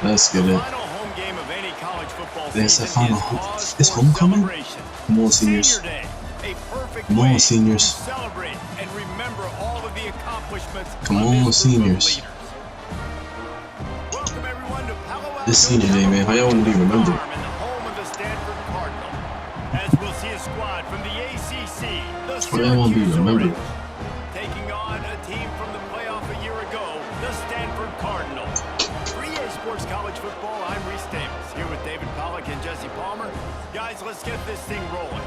Let's get it. Final home game of any college football That's the season final. is It's homecoming? celebration. Come on, seniors. Senior Day, a perfect Come way on, seniors. to celebrate and remember all of the accomplishments Come of on, this group of seniors. leaders. Welcome everyone to Palo Alto. This senior day, man. How y'all want to be remembered? In the home of the Stanford Cardinal. As we'll see a squad from the ACC, the How y'all want to be Syracuse remembered? Orange, taking on a team from the playoff a year ago, the Stanford Cardinal. For EA Sports College Football, I'm Reese Davis, here with David Pollack and Jesse Palmer. Guys, let's get this thing rolling.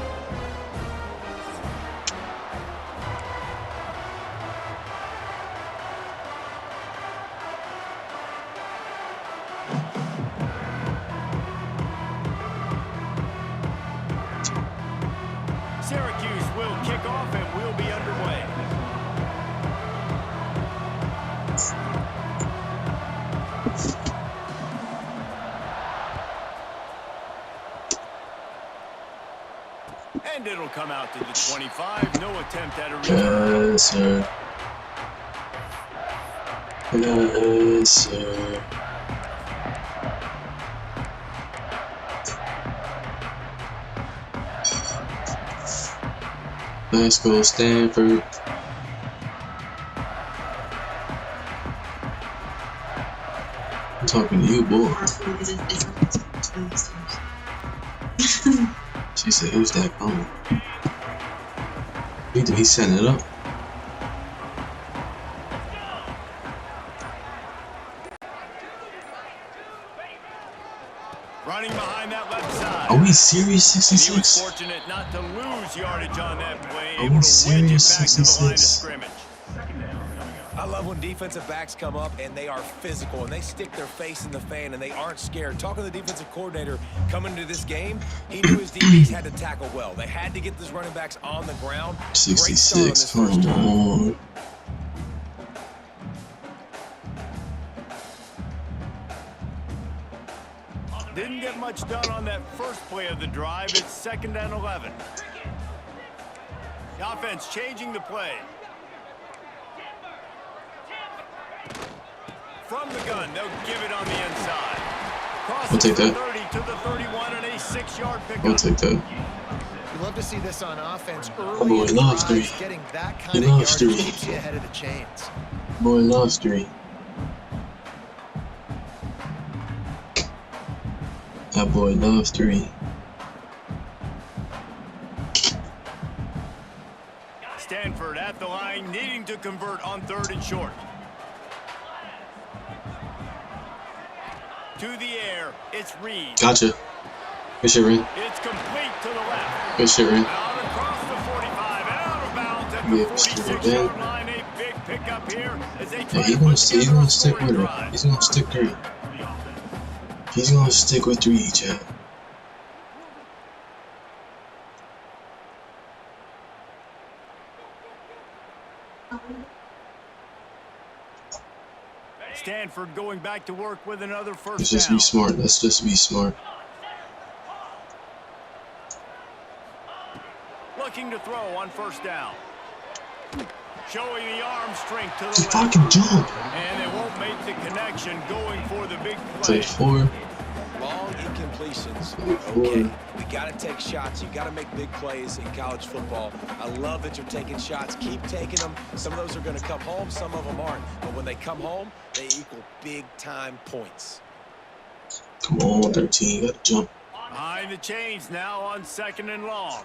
Syracuse will kick off and we'll be underway. And it'll come out to the 25. No attempt at a return. Yes, sir. Yes, sir. Let's go, Stanford. I'm talking to you, boy. She said, who's that calling? You think he's setting it up? Running behind that left side. Are we serious? He was 66? fortunate not to lose yardage on that play. Are Able we to wedge it serious? back to the line of 66? scrimmage. I love when defensive backs come up and they are physical and they stick their face in the fan and they aren't scared. Talking to the defensive coordinator coming into this game, he knew his DBs had to tackle well. They had to get these running backs on the ground. Great start on this 66, first come drive. on. Didn't get much done on that first play of the drive. It's 2nd and 11. The offense changing the play. From the gun, they'll give it on the inside. I'll take that. 30 to the 31 and a 6-yard pickup. I'll take that. You love to see this on offense Oh, early boy, in loves drives. three. Getting that He kind of loves yardage three. keeps you ahead of the chains. Boy loves three. That boy loves three. Stanford at the line, needing to convert on 3rd and short. To the air, it's Reed. Gotcha. Good shit, Ren. It's complete to the left. Good shit, Ren. Out across the 45 and out of bounds at Yeah, the straight 46-yard in. line. A big pickup here as they Yeah, try he's to gonna put stick. He's together gonna a stick scoring with it. drive. He's gonna stick three. He's gonna stick with three, Chad. Stanford going back to work with another first Let's just down. be smart. Let's just be smart. Looking to throw on 1st down. Showing the arm strength to the If left. I can jump. And they won't make the connection going for the big Play play. 4. Long incompletions. Four. Okay, we got to take shots. You got to make big plays in college football. I love that you're taking shots. Keep taking them. Some of those are going to come home. Some of them aren't. But when they come home, they equal big-time points. Come on, 13. Gotta jump. Behind the chains now on 2nd and long.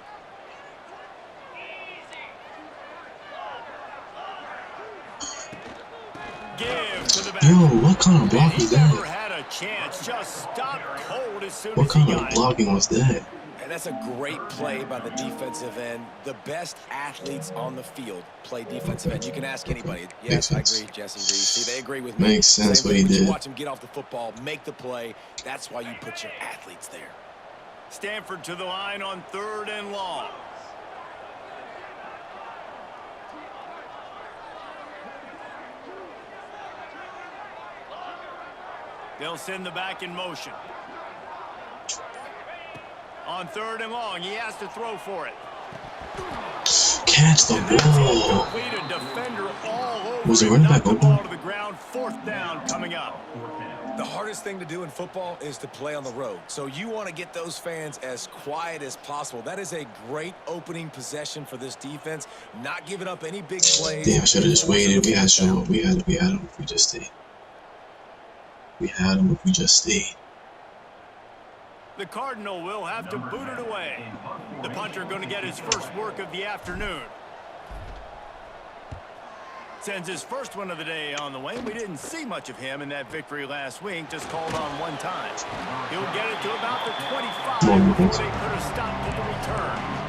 Give to the back. Yo, what kind of block He was never that? had a chance. Just stopped cold as soon What as he kind of got it. blocking was that? And that's a great play by the defensive end. The best athletes on the field play defensive end. You can ask anybody. Yes, I agree, Jesse Reed. See, they agree with me. Makes sense Same what he thing, but did. You watch him get off the football, make the play. That's why you put your athletes there. Stanford to the line on 3rd and long. They'll send the back in motion. On 3rd and long, he has to throw for it. Catch the ball. Defender all over Was the him, running back knocked the open? ball to the ground. 4th down coming up. The hardest thing to do in football is to play on the road. So you want to get those fans as quiet as possible. That is a great opening possession for this defense. Not giving up any big plays. Damn, I should have just waited. We had him if we just stayed. We had him if we just stayed. The Cardinal will have to boot it away. The punter going to get his first work of the afternoon. Sends his first one of the day on the way. We didn't see much of him in that victory last week. Just called on one time. He'll get it to about the 25 before they put a stop to the return.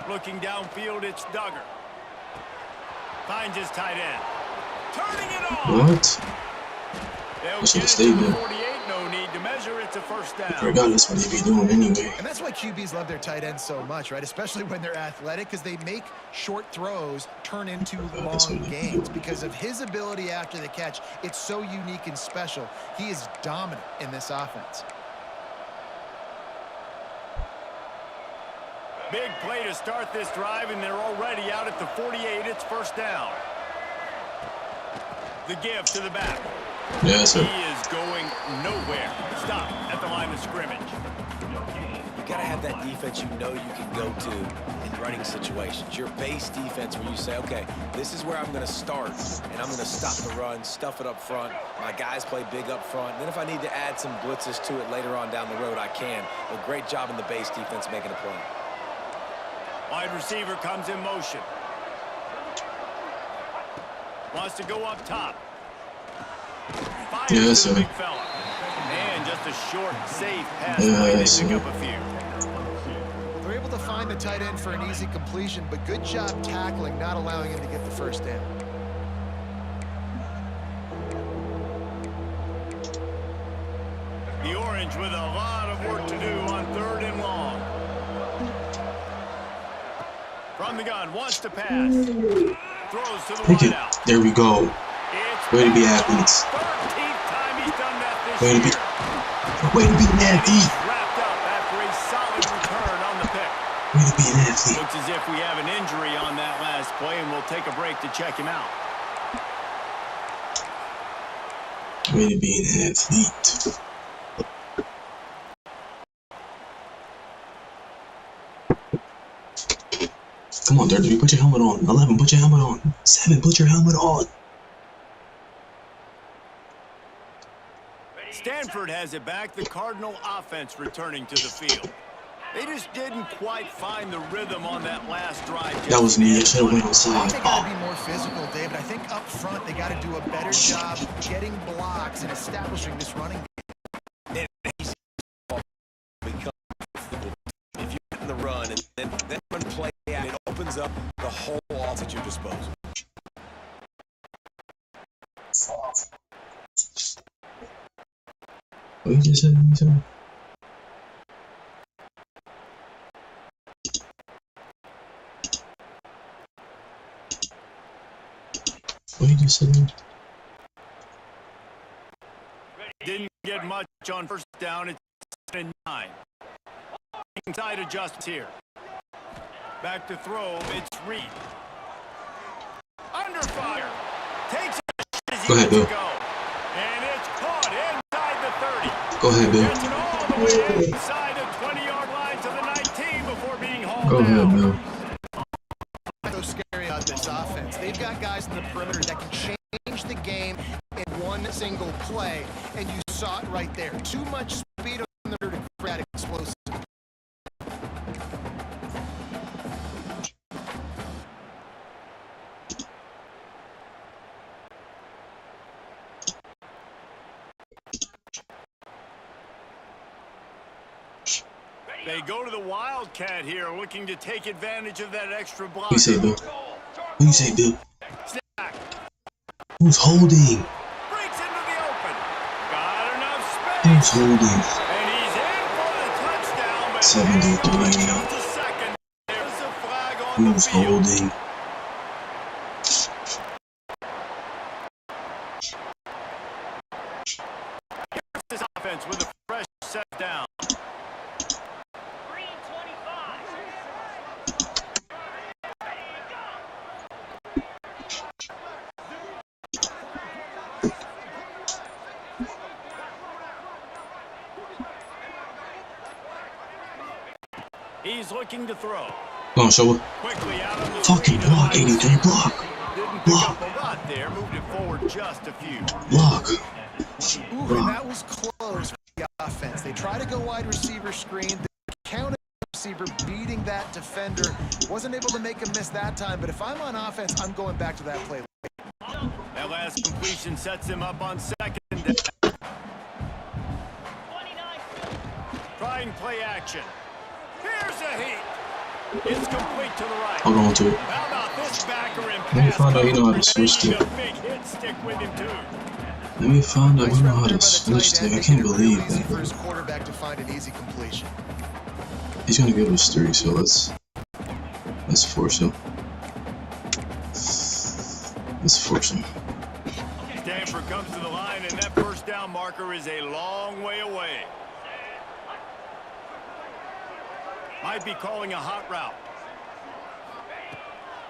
Looking downfield, it's Duggar. Finds his tight end. Turning it on. What? I should have stayed there. 48, no need to measure. It's a first down. I forgot that's what they be doing anyway. And that's why QBs love their tight ends so much, right? Especially when they're athletic, because they make short throws turn into long gains. Because of his ability after the catch, it's so unique and special. He is dominant in this offense. Big play to start this drive, and they're already out at the 48. It's first down. The give to the back. Yes, sir. He is going nowhere. Stop at the line of scrimmage. You got to have that defense you know you can go to in running situations. Your base defense where you say, okay, this is where I'm going to start, and I'm going to stop the run, stuff it up front. My guys play big up front. Then if I need to add some blitzes to it later on down the road, I can. But great job in the base defense making a play. Wide receiver comes in motion. Wants to go up top. Fires yes, to the sir. big fella. And just a short, safe pass play. They pick up a few. They're able to find the tight end for an easy completion, but good job tackling, not allowing him to get the first down. The Orange with a lot of work to do on 3rd and long. From the gun, wants to pass. Throws to the wideout. There we go. Way to be athletes. 13th time he's done that this Way to be an athlete. Wrapped up after a solid return on the pick. Way to be an athlete. Looks as if we have an injury on that last play, and we'll take a break to check him out. Way to be an athlete. Come on, 33, put your helmet on. 11, put your helmet on. 7, put your helmet on. Stanford has it back. The Cardinal offense returning to the field. They just didn't quite find the rhythm on that last drive. That was me. I should have went I outside. think they got to be more physical, David. I think up front they got to do a better job getting blocks and establishing this running game. If you get in the run and then run play out, it opens up the whole offense at your disposal. What you just said to me, sir? What you just said to me? Didn't get much on first down. It's 9. Inside adjusts here. Back to throw. It's Reed. Under fire. Takes it. Go ahead, Bill. And it's caught inside the 30. Go ahead, Bill. Gets it all the way inside the 20-yard line to the 19 before being hauled Go ahead, down. Bill. So scary about this offense. They've got guys in the perimeter that can change the game in one single play, and you saw it right there. Too much speed on the to create explosive. They go to the Wildcat here, looking to take advantage of that extra block. What you say, Bill? What you say, Bill? Snack. Who's holding? Breaks into the open. Got enough space. Who's holding? And he's in for the touchdown, but 73. Who's holding? This offense with a fresh set down. He's looking to throw. Come on, show it. Fucking block, 83 block. Didn't pick up a lot there. Moved it forward just a few. Block. Ooh, and that was close for the offense. They try to go wide receiver screen. The counter receiver beating that defender. Wasn't able to make him miss that time, but if I'm on offense, I'm going back to that play. That last completion sets him up on second down. Trying play action. Here's a heat. It's complete to the right. Hold on to it. How about this backer in Let me find out you know how to switch a to. big hit stick with him too. Let me find out you know how to switch to. I can't believe that. For his quarterback to find an easy completion. He's gonna give us 3, so let's force him. Let's force him. Stanford comes to the line, and that first down marker is a long way away. Might be calling a hot route.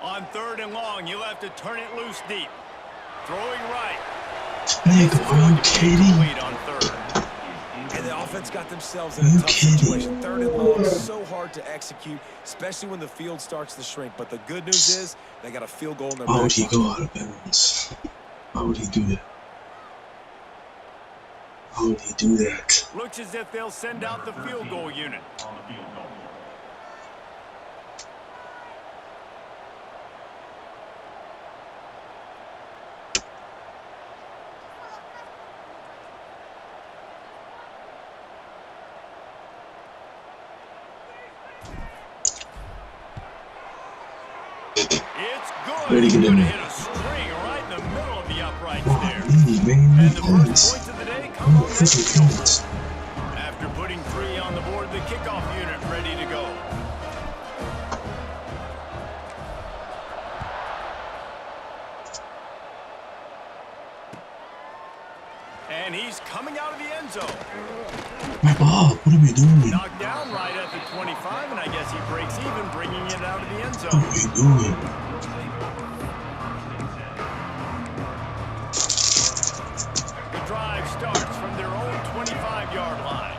On 3rd and long, you'll have to turn it loose deep. Throwing right. Nigga, are you kidding? On 3rd. And the offense got themselves in a tough situation. 3rd and long is so hard to execute, especially when the field starts to shrink. But the good news is they got a field goal in their back. Why would he go out of bounds? Why would he do that? Why would he do that? Looks as if they'll send out the field goal unit. Ready to get in there. Hit a string right in the middle of the uprights Wow, there. man, And make the points. first points of the day come already. 50 points. After putting 3 on the board, the kickoff unit ready to go. And he's coming out of the end zone. My ball, what are we doing? Knocked down right at the 25, and I guess he breaks even, bringing it out of the end zone. What are we doing? The drive starts from their own 25-yard line.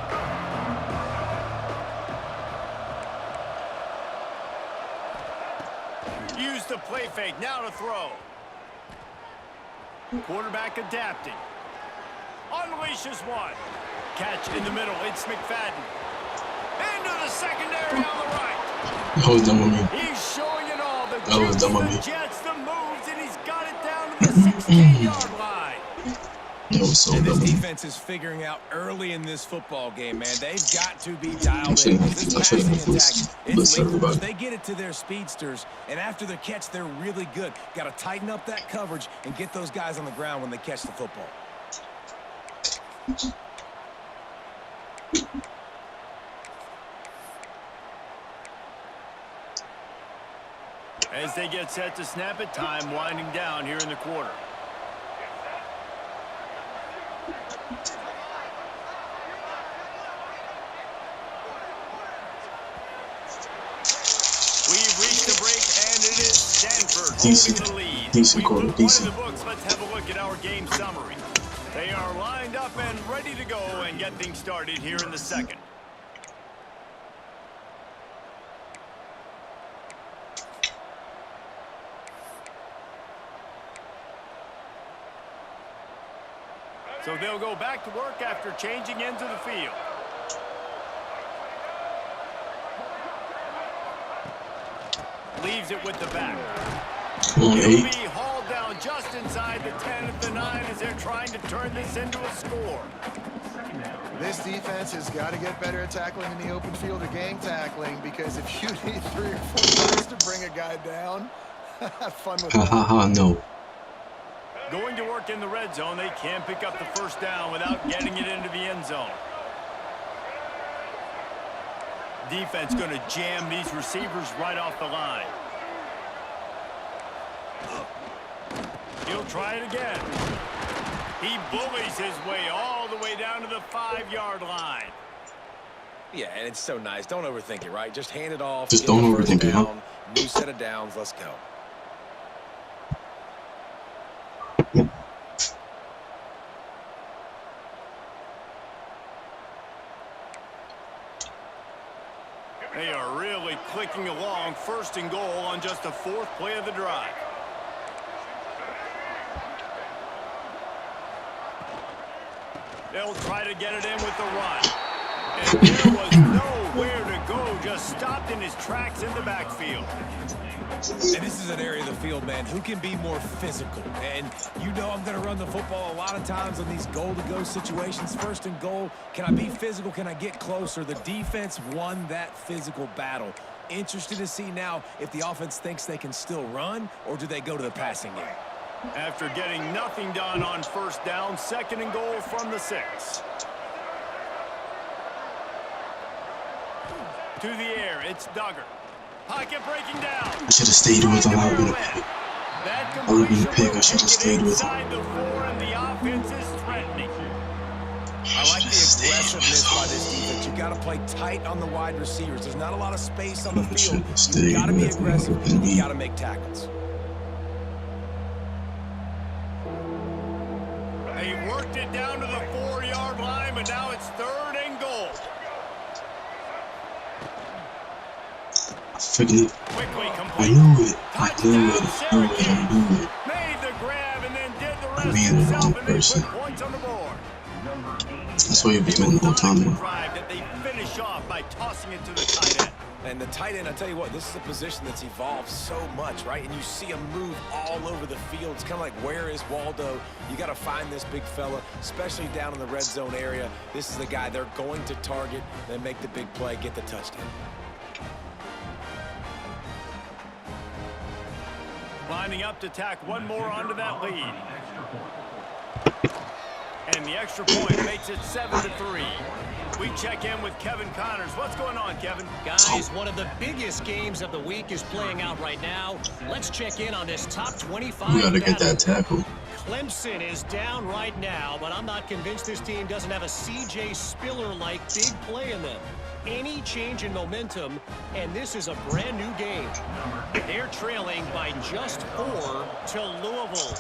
Use the play fake, now to throw. Quarterback adapting. Unleashes one. Catch in the middle, it's McFadden. Into the secondary on the right. That was dumb on me. He's showing it all. The That was dumb on me. Jets, the moves, and he's got it down to the 16-yard line. That was so And dumb this on me. defense is figuring out early in this football game, man. They've got to be dialed I in. should've This been passing attack, blitz it's lethal. everybody. They get it to their speedsters, and after the catch, they're really good. Got to tighten up that coverage and get those guys on the ground when they catch the football. As they get set to snap it, time winding down here in the quarter. We've reached the break, and it is Stanford holding the lead. Decent quarter, We've decent. the books. Let's have a look at our game summary. They are lined up and ready to go and get things started here in the second. So they'll go back to work after changing into the field. Leaves it with the back. Come on, He'll 8. be hauled down just inside the 10 at the 9 as they're trying to turn this into a score. This defense has got to get better at tackling in the open field or gang tackling, because if you need 3 or 4 guys to bring a guy down, have fun with Ha that. ha ha, no. Going to work in the red zone, they can't pick up the first down without getting it into the end zone. Defense going to jam these receivers right off the line. He'll try it again. He bullies his way all the way down to the 5-yard line. Yeah, and it's so nice. Don't overthink it, right? Just hand it off. Just don't overthink it, huh? New set of downs. Let's go. They are really clicking along. 1st and goal on just the 4th play of the drive. They'll try to get it in with the run. And there was nowhere to go. Just stopped in his tracks in the backfield. And this is an area of the field, man, who can be more physical. And you know I'm going to run the football a lot of times on these goal-to-go situations. 1st and goal, can I be physical? Can I get closer? The defense won that physical battle. Interested to see now if the offense thinks they can still run, or do they go to the passing game? After getting nothing done on 1st down, 2nd and goal from the 6. To the air, it's Duggar. Pocket breaking down. I should have stayed with him. I would have been a pick. I should have stayed with him. The 4 and the offense is threatening. I like the aggressiveness by this defense. You got to play tight on the wide receivers. There's not a lot of space on the field. You got to be aggressive. You got to make tackles. They worked it down to the 4-yard line, but now it's 3rd and goal. I knew it. Made the grab and then did the rest I made the wrong person. points on the board. That's what you've been doing the whole time. That they finish off by tossing it to the tight end. And the tight end, I tell you what, this is a position that's evolved so much, right? And you see him move all over the field. It's kind of like, where is Waldo? You got to find this big fella, especially down in the red zone area. This is the guy they're going to target, then make the big play, get the touchdown. Lining up to tack one more onto that lead. And the extra point makes it 7-3. We check in with Kevin Connors. What's going on, Kevin? Guys, one of the biggest games of the week is playing out right now. Let's check in on this top 25. We gotta get that tackle. Clemson is down right now, but I'm not convinced this team doesn't have a C.J. Spiller-like big play in them. Any change in momentum, and this is a brand new game. They're trailing by just 4 to Louisville.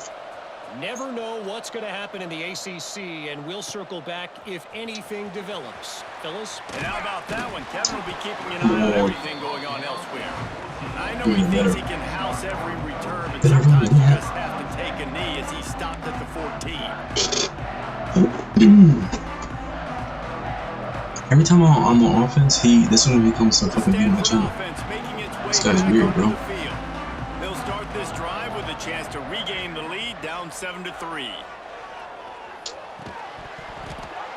Never know what's going to happen in the ACC, and we'll circle back if anything develops. Fellas? And how about that one? Kevin will be keeping an eye on everything going on elsewhere. I know he thinks he can house every return, but sometimes you just have to take a knee as he stopped at the 14. Every time I'm on offense, this one becomes a fucking view of my channel. This guy's weird, bro. They'll start this drive with a chance to regain the lead, down 7-3.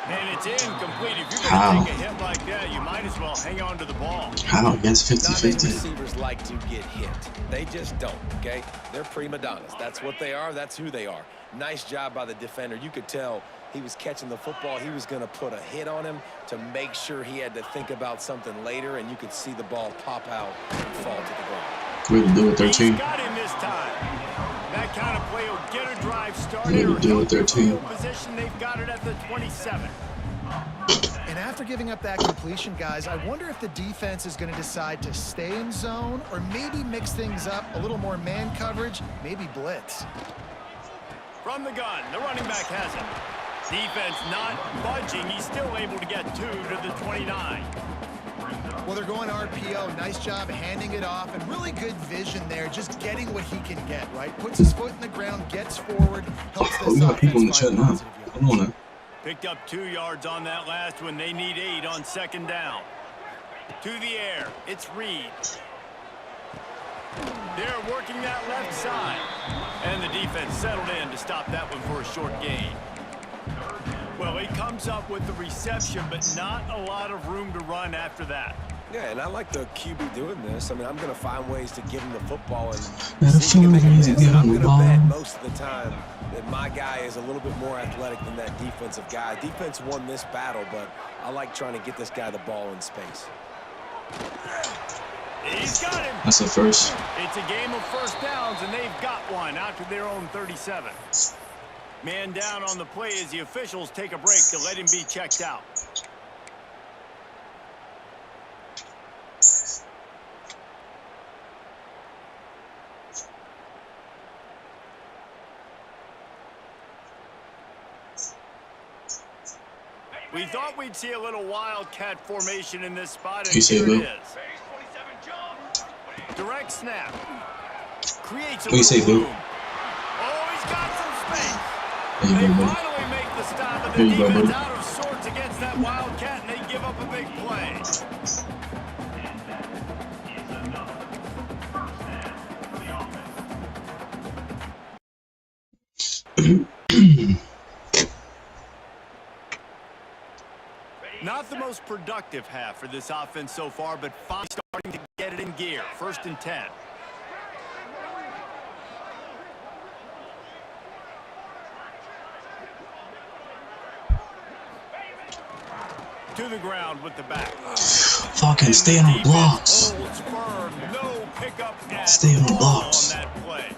And it's incomplete. If you're going to take a hit like that, you might as well hang on to the ball. How against 50-50? Receivers like to get hit. They just don't, okay? They're prima donnas. That's what they are. That's who they are. Nice job by the defender. You could tell he was catching the football. He was going to put a hit on him to make sure he had to think about something later, and you could see the ball pop out and fall to the ground. Way to do it, 13. He's got him this time. That kind of play will get a drive started. Way to do it, 13. Position, they've got it at the 27. And after giving up that completion, guys, I wonder if the defense is going to decide to stay in zone or maybe mix things up, a little more man coverage, maybe blitz. From the gun, the running back has it. Defense not budging. He's still able to get 2 to the 29. Well, they're going RPO. Nice job handing it off, and really good vision there, just getting what he can get, right? Puts his foot in the ground, gets forward, helps this we got people in the chat now. I don't know. Picked up 2 yards on that last one. They need 8 on 2nd down. To the air, it's Reed. They're working that left side. And the defense settled in to stop that one for a short gain. Well, he comes up with the reception, but not a lot of room to run after that. Yeah, and I like the QB doing this. I mean, I'm going to find ways to give him the football and I'm going to bet most of the time that my guy is a little bit more athletic than that defensive guy. Defense won this battle, but I like trying to get this guy the ball in space. He's got him. That's the first. It's a game of first downs, and they've got one out to their own 37. Man down on the play as the officials take a break to let him be checked out. We thought we'd see a little wildcat formation in this spot, and here it is. Direct snap. Creates a little room. Oh, he's got some space. They finally make the stop, and the defense out of sorts against that wildcat, and they give up a big play. Not the most productive half for this offense so far, but finally starting to get it in gear. 1st and 10. To the ground with the back. Fucking stay on the blocks. No pickup stay on the blocks. On that play.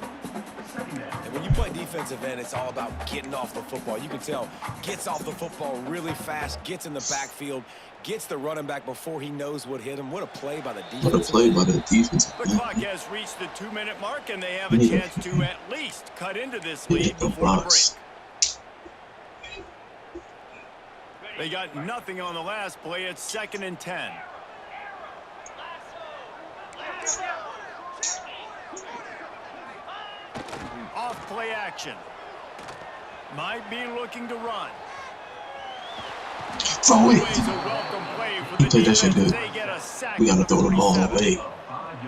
And when you play defensive end, it's all about getting off the football. You can tell, gets off the football really fast, gets in the backfield, gets the running back before he knows what hit him. What a play by the defense. What a play by the defense. The clock has reached the 2-minute mark, and they have a chance to at least cut into this lead before the break. They got nothing on the last play. It's 2nd and 10. Off play action. Might be looking to run. Throw it. He played that shit good. We gotta throw the ball away.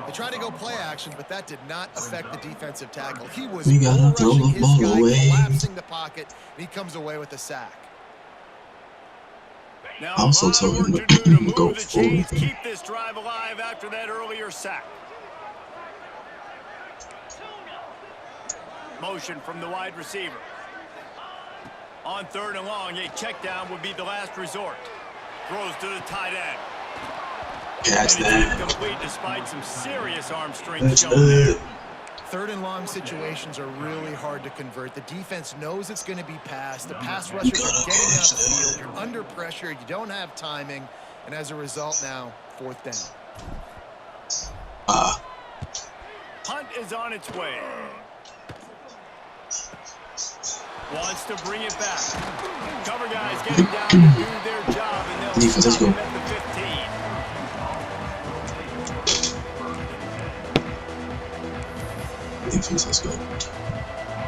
They tried to go play action, but that did not affect the defensive tackle. He was we gotta throw the ball away. Collapsing the pocket, and he comes away with a sack. Now, I'm so told him to go forward. Keep this drive alive after that earlier sack. Motion from the wide receiver. On 3rd and long, a check down would be the last resort. Throws to the tight end. Catch that. Complete despite some serious arm strength shown there. 3rd and long situations are really hard to convert. The defense knows it's going to be passed. The pass rushers are getting out the field. You're under pressure. You don't have timing. And as a result now, 4th down. Hunt is on its way. Wants to bring it back. Cover guys getting down to do their job, and they'll stop him at the 15. Defense, let's go.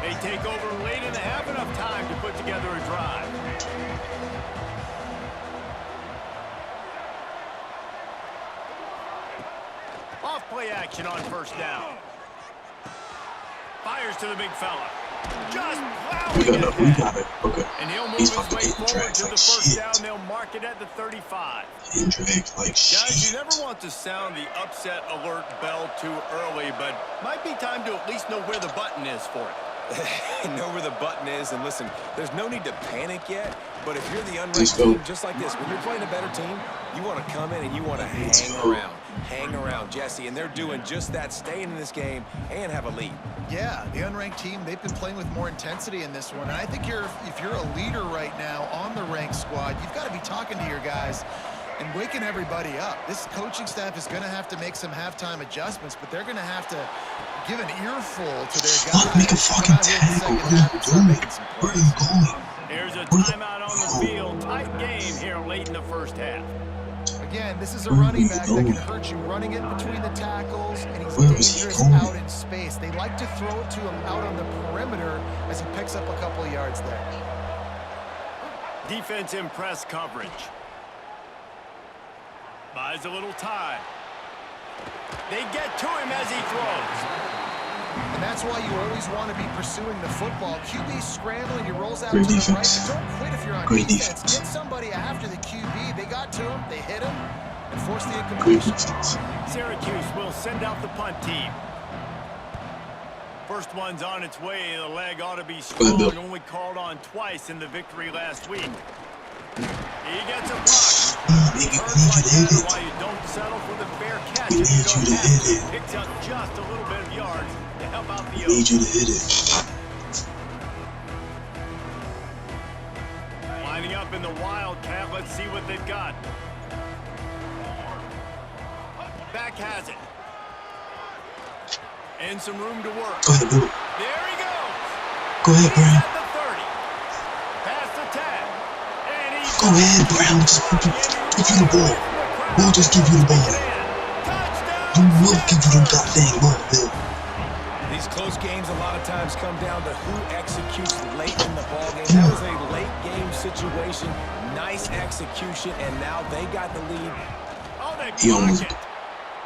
They take over late and have enough time to put together a drive. Off play action on 1st down. Fires to the big fella. Just plowing we got it. Okay. And he'll move He's his fucking way getting forward dragged to the like 1st shit. down. They'll mark it at the 35. Getting dragged like shit. Guys, you never want to sound the upset alert bell too early, but might be time to at least know where the button is for it. Know where the button is, and listen, there's no need to panic yet, but if you're the unranked team, just like this, when you're playing a better team, you want to come in and you want to hang around, Jesse, and they're doing just that, staying in this game and have a lead. Yeah, the unranked team, they've been playing with more intensity in this one, and I think if you're a leader right now on the ranked squad, you've got to be talking to your guys and waking everybody up. This coaching staff is going to have to make some halftime adjustments, but they're going to have to give an earful to their guys. Make a fucking tackle. What are you doing? Where are you going? There's a timeout on the field. Tight game here late in the 1st half. Again, this is a running back that can hurt you running it between the tackles, and he's dangerous out in space. They like to throw it to him out on the perimeter as he picks up a couple of yards there. Defense in press coverage. Buys a little time. They get to him as he throws. And that's why you always want to be pursuing the football. QB's scrambling, he rolls out to the right. But don't quit if you're on defense. Get somebody after the QB. They got to him, they hit him, and forced the incompletion. Syracuse will send out the punt team. First one's on its way. The leg ought to be strong. Only called on twice in the victory last week. He gets a block. Baby, we Turns need you like to hit that, it. why you don't settle for the fair catch. We if need don't you to have hit to. it. Picks up just a little bit of yards to help out the We Oaks. need you to hit it. Lining up in the Wildcat. Let's see what they've got. Back has it. And some room to work. Go ahead, bro. There he goes. Go ahead, He's Brown. at the 30. Past the 10. And he's Go ahead, Brown. Just give you the ball. We'll just give you the ball. We will give you the goddamn ball, Bill. These close games a lot of times come down to who executes late in the ball game. That was a late game situation. Nice execution, and now they got the lead. Oh, they He almost. block it.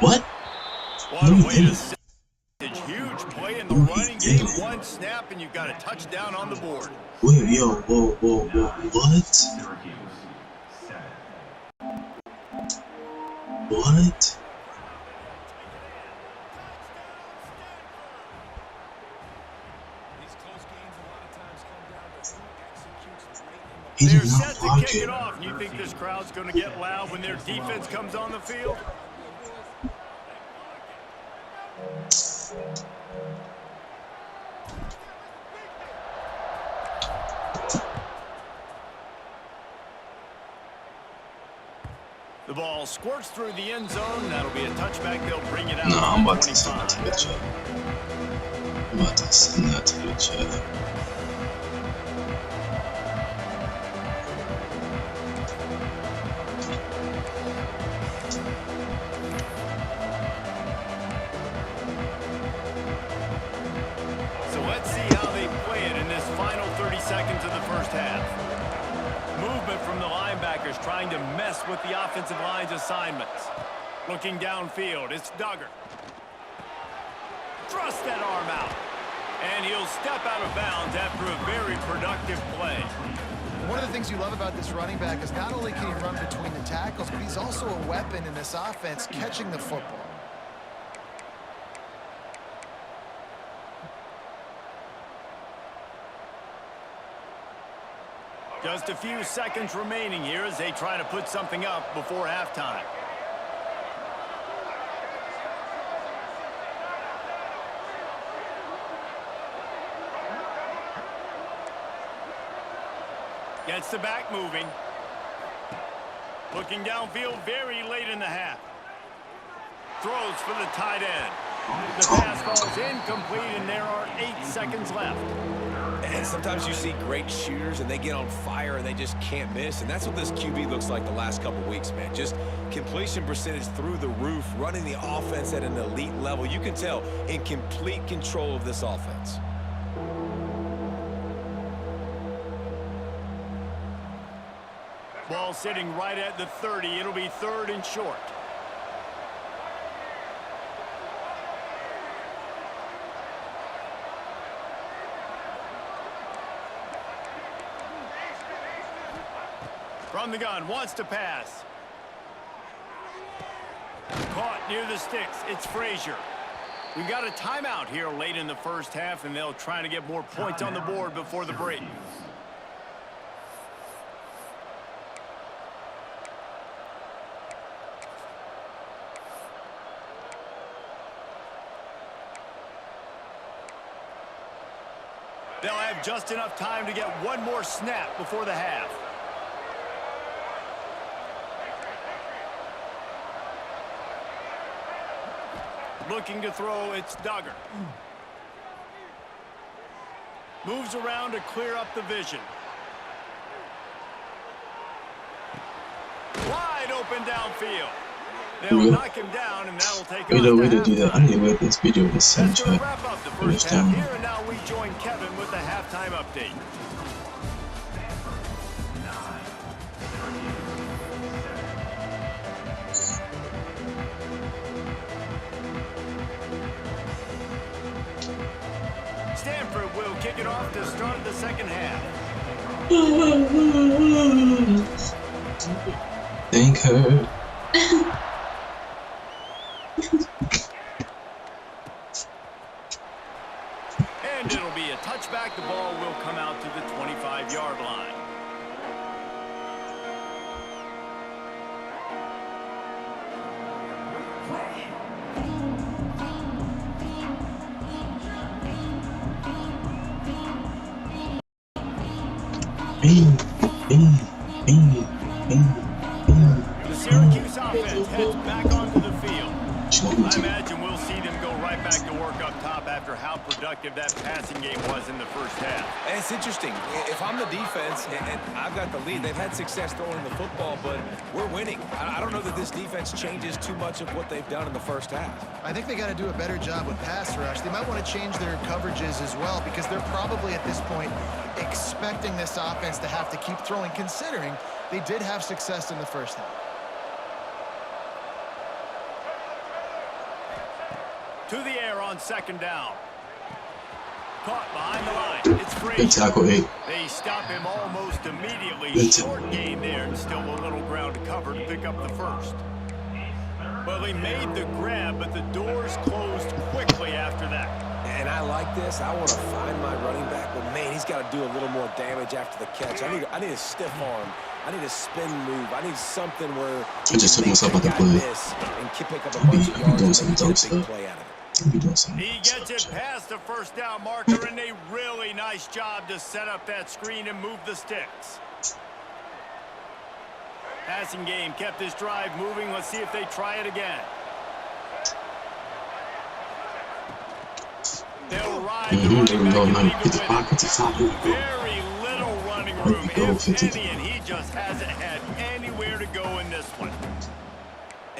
What? What a way to set. Huge play in the running game. One snap, and you've got a touchdown on the board. Wait, yo, whoa, what? What? These close games a lot of times come down to who executes late in the He They're did set not to block kick it it. off. You think this crowd's going to get loud when their defense comes on the field? The ball squirts through the end zone. That'll be a touchback. They'll bring it out. Nah, I'm about to to send that to the chat. I'm about to send that to the chat. So let's see how they play it in this final 30 seconds of the first half. Movement from the linebackers trying to mess with the offensive line's assignments. Looking downfield, it's Duggar. Thrust that arm out. And he'll step out of bounds after a very productive play. One of the things you love about this running back is not only can he run between the tackles, but he's also a weapon in this offense catching the football. Just a few seconds remaining here as they try to put something up before halftime. Gets the back moving. Looking downfield very late in the half. Throws for the tight end. The pass falls incomplete, and there are 8 seconds left. And sometimes you see great shooters and they get on fire and they just can't miss. And that's what this QB looks like the last couple weeks, man. Just completion percentage through the roof, running the offense at an elite level. You can tell in complete control of this offense. Ball sitting right at the 30. It'll be 3rd and short. From the gun, wants to pass. Caught near the sticks. It's Frazier. We've got a timeout here late in the first half, and they'll try to get more points on the board before the break. They'll have just enough time to get one more snap before the half. Looking to throw, it's Duggar. Moves around to clear up the vision. Wide open downfield. They'll knock him down, and that'll take Wait, us no way to to do that. I need to wait this video to send That's going chat. to wrap up the first half here, and now we join Kevin with the halftime update. Stanford will kick it off to start the second half. Thank her. And it'll be a touchback. The ball will come out to the 25-yard line. The Syracuse offense heads back onto the field. I imagine we'll see them go right back to work up top after how productive that passing game was in the first half. And it's interesting. If I'm the defense and I've got the lead, they've had success throwing the football, but we're winning. I don't know that this defense changes too much of what they've done in the first half. I think they got to do a better job with pass rush. They might want to change their coverages as well because they're probably at this point expecting this offense to have to keep throwing, considering they did have success in the first half. To the air on second down. Caught behind the line. It's free. Good tackle, 8. They stop him almost immediately. Short gain there and still a little ground to cover to pick up the first. Well, he made the grab, but the doors closed quickly after that. And I like this. I want to find my running back, but man, he's got to do a little more damage after the catch. I need a stiff arm. I need a spin move. I need something where I just took myself out the play. And pick up a bunch of yards doing some dumb and get a big stuff. play out of it. He gets it past the first down marker, and a really nice job to set up that screen and move the sticks. Passing game kept this drive moving. Let's see if they try it again. They'll ride the running back and leave it. Very little running room, if any, and he just hasn't had anywhere to go in this one.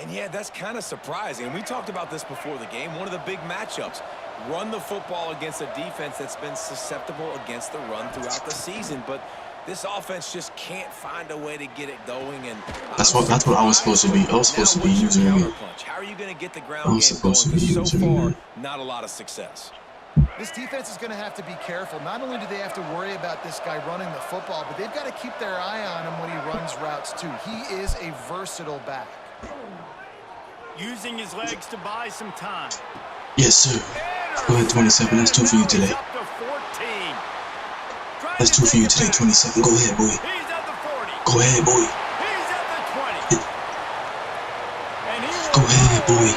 And yeah, that's kind of surprising. We talked about this before the game. One of the big matchups. Run the football against a defense that's been susceptible against the run throughout the season. But this offense just can't find a way to get it going. And that's what I was supposed to be. I was supposed to be using it. How are you going to get the ground game going? So far, not a lot of success. This defense is going to have to be careful. Not only do they have to worry about this guy running the football, but they've got to keep their eye on him when he runs routes too. He is a versatile back. Using his legs to buy some time. Yes, sir. Go ahead, 27. That's 2 for you today. That's 2 for you today, 27. Go ahead, boy. Go ahead, boy. Go ahead, boy.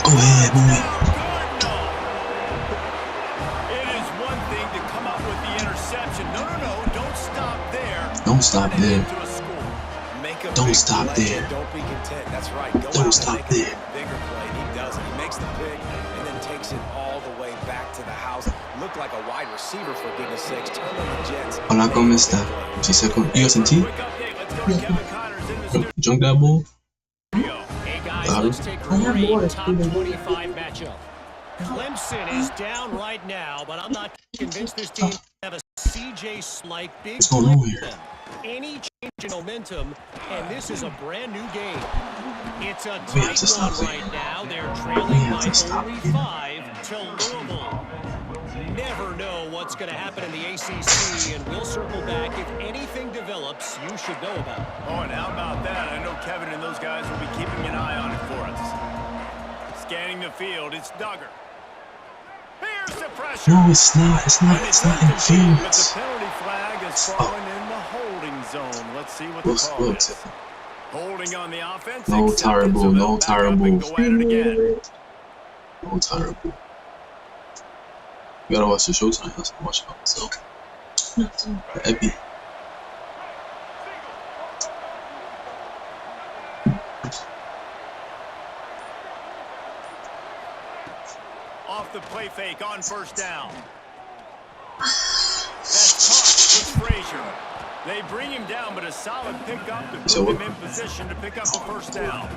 Go ahead, boy. It is one thing to come up with the interception. No, don't stop there. Don't stop there. Don't stop there. Don't be content. That's right. Don't stop there. Bigger play. He does it. He makes the pick and then takes it all the way back to the house. Looked like a wide receiver, for goodness sakes. Turn on the Jets. I'm not gonna miss that. She said, "You got some tea? Junk that ball." Hey guys, let's take a great top 25 matchup. Clemson is down right now, but I'm not convinced this team have a CJ-like big play for them. Any change in momentum, and this is a brand new game. It's a tight one right now. They're trailing by only 5 to Louisville. Never know what's going to happen in the ACC, and we'll circle back if anything develops you should know about. Oh, and how about that? I know Kevin and those guys will be keeping an eye on it for us. Scanning the field, it's Duggar. Here's the pressure. No, it's not. It's interference. But the penalty flag has fallen in the holding zone. Let's see what the call is. Holding on the offense. No terrible. No terrible. No terrible. You gotta watch the Showtime. That's what I'm watching myself. Epi. Off the play fake on first down. That's caught. It's Frazier. They bring him down, but a solid pickup to put him in position to pick up the first down.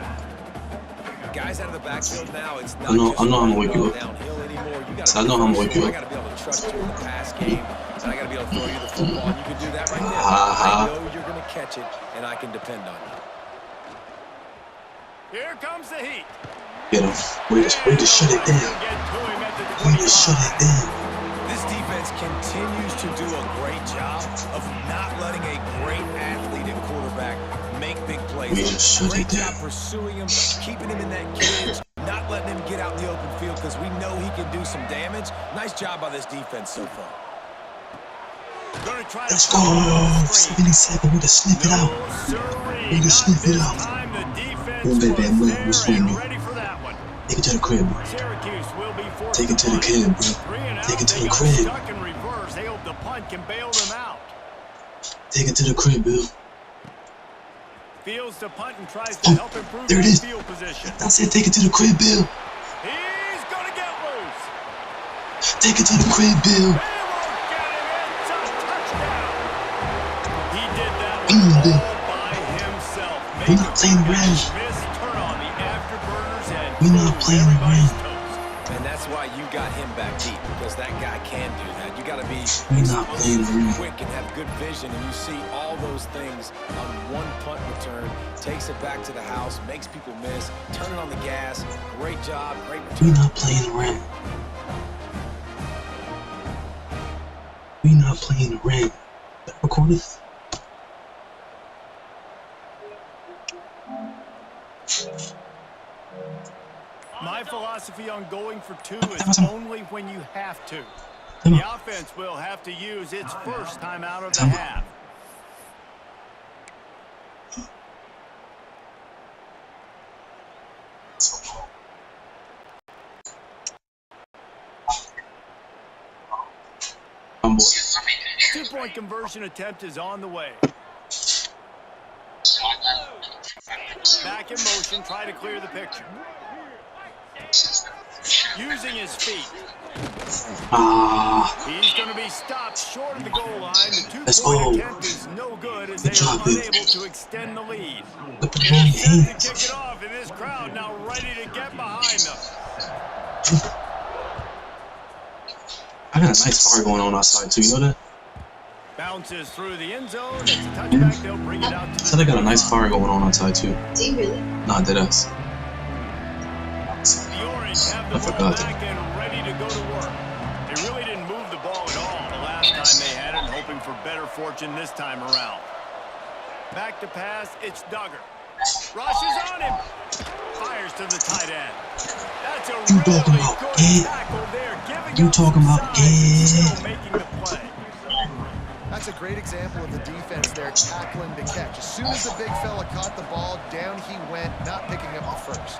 Guys out of the backfield now. It's not I know I'm gonna wake you up. downhill anymore. I know I'm gonna wake you up. I gotta be able to trust you in the pass game, and I gotta be able to throw you the football. And you can do that right there. I know you're gonna catch it, and I can depend on you. Here comes the heat. Get him. Way to shut it down. Way to shut it down. This defense continues to do a great job of not letting a great athlete and quarterback make big plays. We just shut Great it job down. pursuing him, keeping him in that cage, not letting him get out in the open field because we know he can do some damage. Nice job by this defense so far. Let's go. 77. Way to sniff it out. Way to sniff it out. Oh, baby, we're swinging. Take it to the crib, bro. Take it to the crib, bro. Take it to the crib. They hope the punt can bail them out. Take it to the crib, Bill. Fields to punt and tries to help improve there it that is. field position. I said take it to the crib, Bill. He's going to get loose. Take it to the crib, Bill. They won't get him. It's a touchdown. He did that Bill. all by himself. We're not playing around. Miss, turn on the afterburners and We're not playing everybody's around. toast. And that's why you got him back deep, because that guy can do that. You got to be We're not playing around. quick and have good vision, and you see all those things on one punt return. Takes it back to the house, makes people miss, turning on the gas. Great job, great return. We're not playing around. We're not playing around. That recorded? My philosophy on going for two is Awesome. only when you have to. Come The on. offense will have to use its first time out of the Come on. half. I'm bored. Two-point conversion attempt is on the way. Back in motion, try to clear the picture. Using his feet. He's going to be stopped short of the goal line. The Let's two-point go. attempt is no good as they Good job, are dude. unable to extend the lead. Put the ball in your Set to hands. kick it off, and this crowd now ready to get behind them. I got a nice fire going on outside too, you know that? Bounces through the end zone. It's a touchback. They'll bring it out to I the said I got a nice fire going on outside too. Do you really? Nah, dead ass. The Orange have the I ball forgot. back and ready to go to work. They really didn't move the ball at all the last time they had it, hoping for better fortune this time around. Back to pass, it's Duggar. Rushes on him. Fires to the tight end. That's a You really talking about good it? tackle there. Giving You up talking some about size and it? still making the play. That's a great example of the defense there tackling the catch. As soon as the big fella caught the ball, down he went, not picking up the first.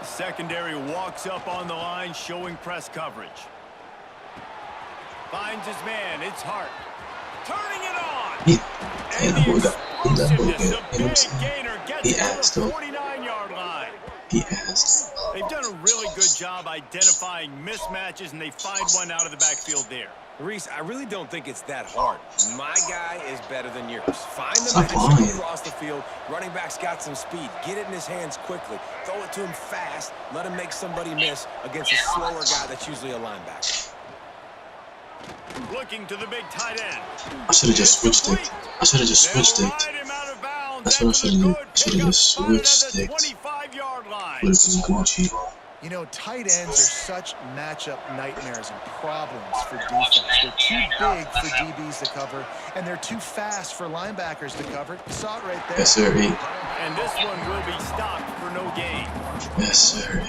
The secondary walks up on the line, showing press coverage. Finds his man. It's Hart. Turning it on. Yeah, And that the boy got that boy explosiveness, good. You know what I'm a big saying? gainer gets He it to asked the though. 49-yard line. He asked. They've done a really good job identifying mismatches, and they find one out of the backfield there. Reese, I really don't think it's that hard. My guy is better than yours. Find the Stop matchup lying. across the field. Running back's got some speed. Get it in his hands quickly. Throw it to him fast. Let him make somebody miss against a slower guy that's usually a linebacker. Looking to the big tight end. I should have just switched it. I should have just switched They'll it. ride him out of bounds. That's what I After the should have good did. I should have pickup, just spotted at switched the it. 25-yard line. But it's Gucci. You know, tight ends are such matchup nightmares and problems for defense. They're too big for DBs to cover, and they're too fast for linebackers to cover. You saw it right there. Yes, sir. And this one will be stopped for no gain. Yes, sir.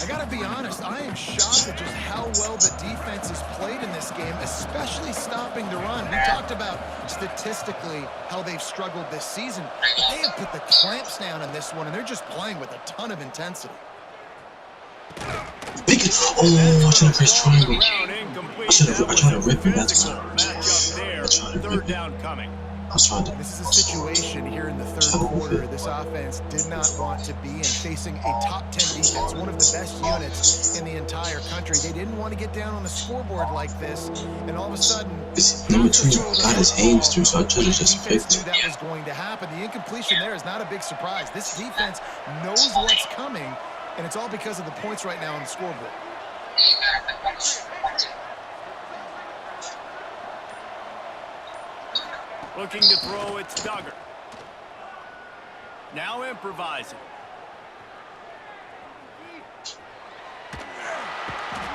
I gotta be honest, I am shocked at just how well the defense has played in this game, especially stopping the run. We talked about statistically how they've struggled this season, but they have put the clamps down in this one, and they're just playing with a ton of intensity. Big. Oh, I should have pressed triangle. I tried to rip him. That's what I tried to rip Third him. down coming. I was trying to. This is a situation here in the third quarter. This offense did not want to be in, facing a top 10 defense, one of the best units in the entire country. They didn't want to get down on the scoreboard like this, and all of a sudden, This number 2 got his hands through, so I should have just defense picked. knew that was going to happen. The incompletion there is not a big surprise. This defense knows what's coming, and it's all because of the points right now on the scoreboard. Looking to throw, it's Duggar. Now improvising.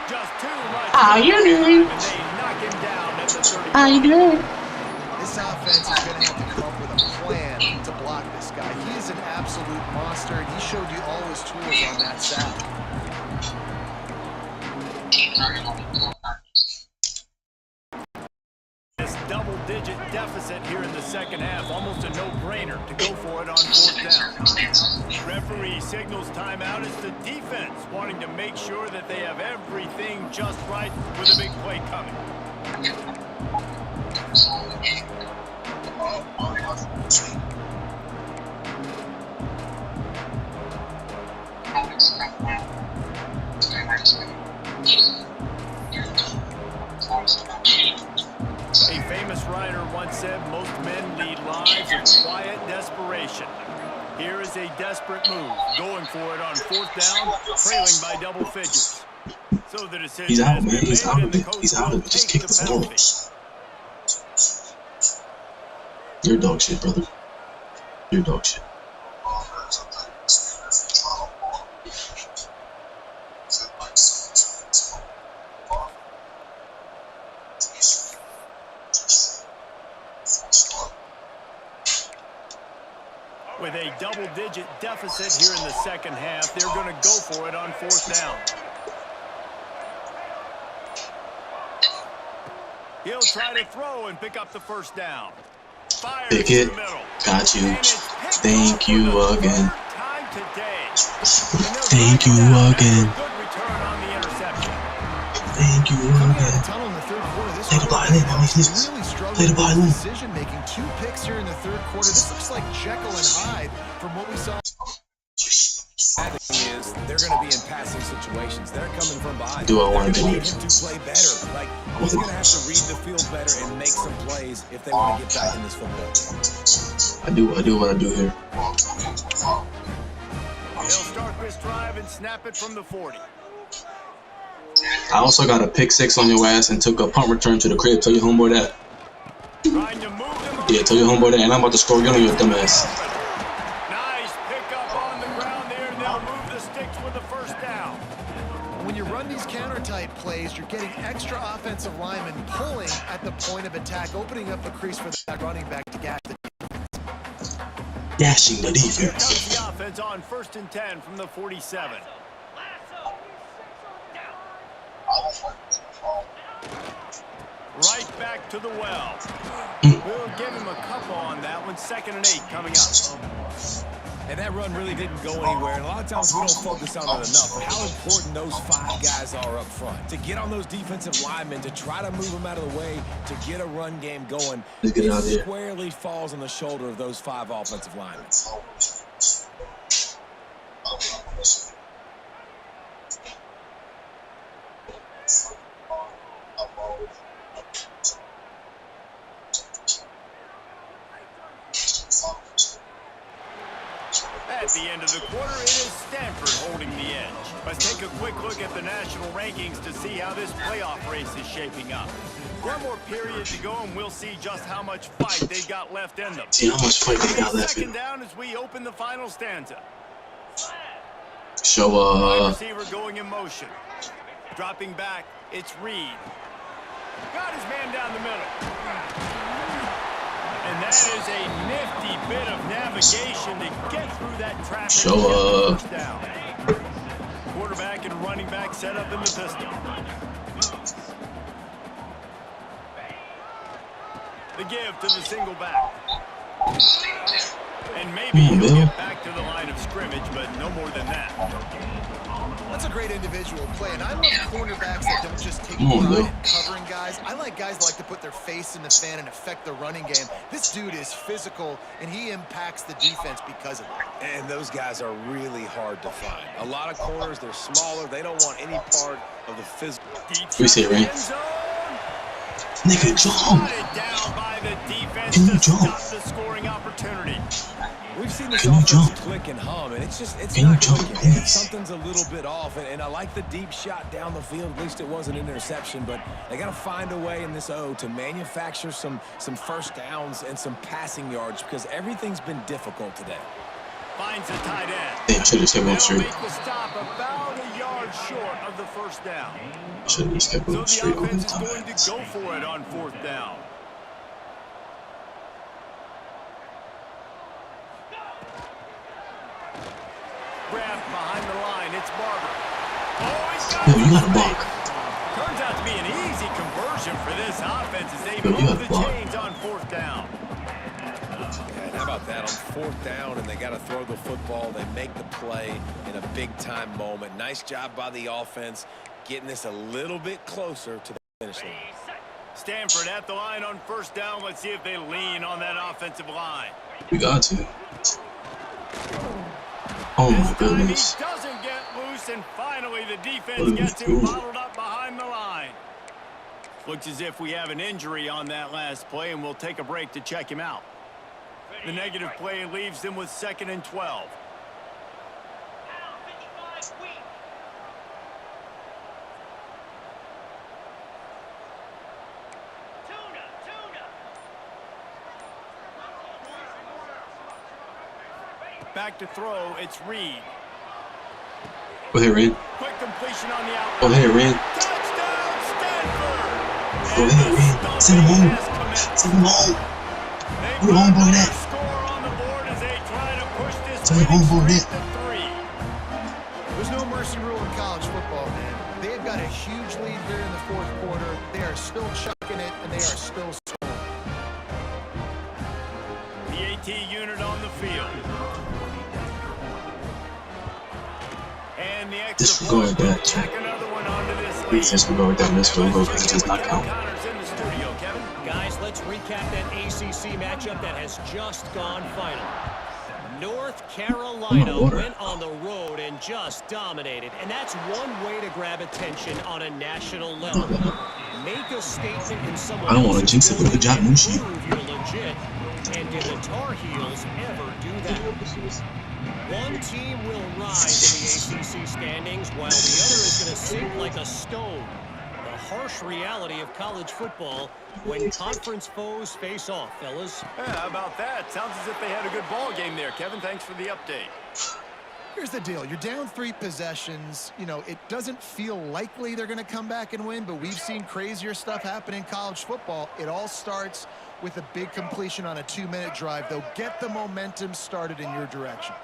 Just too much. How you doing? And they knock him down at the 30. How you doing? This offense is going to have to come up with a plan to block this guy. He is an absolute monster, and he showed you all his tools on that sack. This double-digit deficit here in the second half, almost a no-brainer to go for it on fourth down. Referee signals timeout as the defense wanting to make sure that they have everything just right with a big play coming. Here is a desperate move. Going for it on 4th down, trailing by double figures. So the decision He's out, has man. been He's made, out and of the it. coach He's out will of it. Just take kick the the ball. penalty. You're dog shit, brother. You're dog shit. With a double-digit deficit here in the second half, they're going to go for it on 4th down. He'll try to throw and pick up the 1st down. Fires Pick to it. the middle. Got you. And it's picked Thank off you for the again. 3rd time today. Thank you again. Good return on the interception. Thank you Coming out of the again. tunnel in the third quarter, this Play the violin, man. really struggled Play the with violin. decision-making. 2 picks here in the third quarter. This looks like Jekyll and Hyde from what we saw. Bad thing is, they're going to be in passing situations. They're coming from behind. Do I want to They're be gonna need him to play better. Like, he's going to have to read the field better and make some plays if they want to get back in this football game. I do what I do here. They'll start this drive and snap it from the 40. I also got a pick 6 on your ass and took a punt return to the crib. Tell your homeboy that. Trying to move them. Yeah, tell your homeboy that. And I'm about to score again on your dumbass. Nice pickup on the ground there. They'll move the sticks with the 1st down. When you run these counter-type plays, you're getting extra offensive linemen pulling at the point of attack, opening up the crease for that running back to gash the Dashing the Here defense. comes the offense on 1st and 10 from the 47. Right back to the well. We'll give him a couple on that one. 2nd and 8 coming up. And that run really didn't go anywhere. And a lot of times we don't focus on it enough. How important those 5 guys are up front. To get on those defensive linemen, to try to move them out of the way, to get a run game going. Let's get it out It there. squarely falls on the shoulder of those 5 offensive linemen. At the end of the quarter, it is Stanford holding the edge. Let's take a quick look at the national rankings to see how this playoff race is shaping up. One more period to go, and we'll see just how much fight they've got left in them. See how much fight they got left in. 2nd down as we open the final stanza. So, Wide receiver going in motion. Dropping back, it's Reed. Got his man down the middle. And that is a nifty bit of navigation to get through that traffic. So, First down. Quarterback and running back set up in the pistol. The give to the single back. And maybe he'll get back to the line of scrimmage, but no more than that. That's a great individual play, and I love cornerbacks that don't just take Come on, pride Bill. in covering guys. I like guys that like to put their face in the fan and affect the running game. This dude is physical, and he impacts the defense because of it. And those guys are really hard to find. A lot of corners, they're smaller. They don't want any part of the physical. we say, Ray. Nigga, jump. Spotted down by the defense Can you to jump? stop the scoring opportunity. We've seen this Can you offense jump? click and hum, and it's Can you not jump, clicking. please? Something's a little bit off, and I like the deep shot down the field. At least it wasn't an interception, but they got to find a way in this O to manufacture some first downs and some passing yards because everything's been difficult today. Finds a tight end. Damn, I should have just kept going They'll straight. make the stop about a yard short of the first down. Should have just kept So going the straight over the offense is top. going to go for it on 4th down. Grabbed behind the line, it's Barber. Oh, he's got Yo, you his got a man. block. Turns out to be an easy conversion for this offense as they Yo, you move got the a block. chains on 4th down. And how about that on 4th down, and they got to throw the football. They make the play in a big-time moment. Nice job by the offense, getting this a little bit closer to the finish line. Stanford at the line on 1st down. Let's see if they lean on that offensive line. We got to. Oh my This time goodness. he doesn't get loose, and finally the defense What are gets we him doing? bottled up behind the line. Looks as if we have an injury on that last play, and we'll take a break to check him out. The negative play leaves them with 2nd and 12. Back to throw, it's Reed. Go ahead, Reed. Quick completion on the out. Go ahead, Reed. Touchdown, Stanford! Go ahead, Reed. Send him home. Send him home. Where the homeboy at? Send the homeboy at. There's no mercy rule in college football, man. They've got a huge lead here in the 4th quarter. They are still chucking it, and they are still scoring. The AT unit on the field. And the This will go like that. This will go like that. This will go because it does not count. Guys, let's recap that ACC matchup that has just gone final. North Carolina went on the road and just dominated, and that's one way to grab attention on a national level. Make a statement in someone I don't want to jinx it, but good job, Mushi. You're legit. And did the Tar Heels ever do that? One team will rise in the ACC standings while the other is going to sink like a stone. The harsh reality of college football when conference foes face off, fellas. Yeah, how about that? Sounds as if they had a good ball game there, Kevin. Thanks for the update. Here's the deal. You're down 3 possessions. You know, it doesn't feel likely they're going to come back and win, but we've seen crazier stuff happen in college football. It all starts with a big completion on a 2-minute drive. They'll get the momentum started in your direction.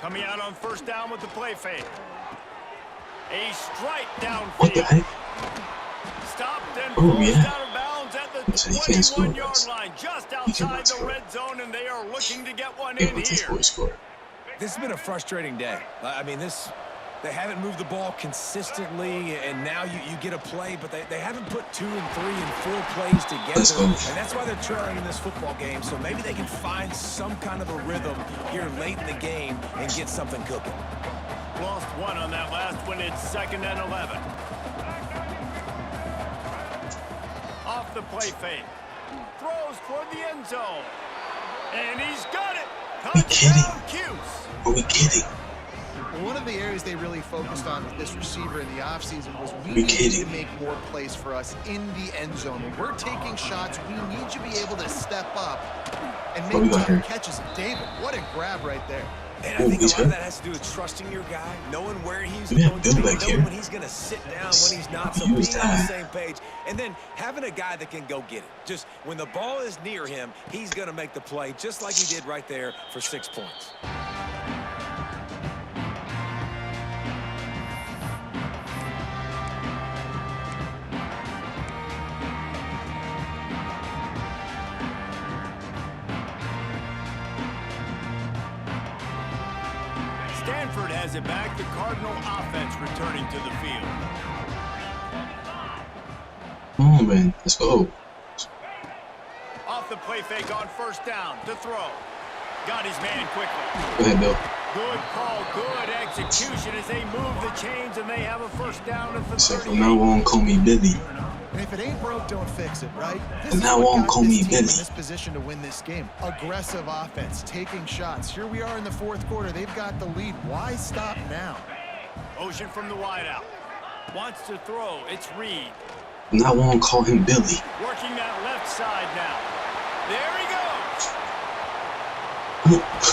Coming out on 1st down with the play fake. A strike downfield. What the heck? Stopped and Oh, forced yeah. out of bounds at the So he can't score, 21-yard guys. line, just He outside cannot the score. red zone, and they are looking to get one Yeah, in what's his here. voice score? This has been a frustrating day. I mean, they haven't moved the ball consistently, and now you get a play, but they haven't put 2 and 3 and 4 plays Let's together, go. and that's why they're trailing in this football game. So maybe they can find some kind of a rhythm here late in the game and get something cooking. Lost one on that last one. It's 2nd and 11. Off the play fake. Throws toward the end zone. And he's got it. Are we kidding? Touchdown, Cuse. Are we kidding? One of the areas they really focused on with this receiver in the offseason was we Are you need kidding? to make more plays for us in the end zone. When we're taking shots, we need to be able to step up and What we make got tougher here? catches. David, what a grab right there. And I think a lot of that has to do with trusting your guy, knowing where he's We have going to Bill be, back knowing here. when he's going to sit down, when he's not, so Use being on the that. same page, and then having a guy that can go get it. Just when the ball is near him, he's going to make the play, just like he did right there for 6 points. Stanford has it back. The Cardinal offense returning to the field. Come on, man. Let's go. Off the play fake on 1st down to throw. Got his man quickly. Go ahead, Bill. Good call, good execution as they move the chains and they have a 1st down at the So 38. from now on, call me Billy. And if it ain't broke, don't fix it, right? This And is now what on, got call this me team in Billy. this position to win this game. Aggressive offense, taking shots. Here we are in the 4th quarter. They've got the lead. Why stop now? Motion from the wideout. Wants to throw. It's Reed. From now on, call him Billy. Working that left side now. There he goes.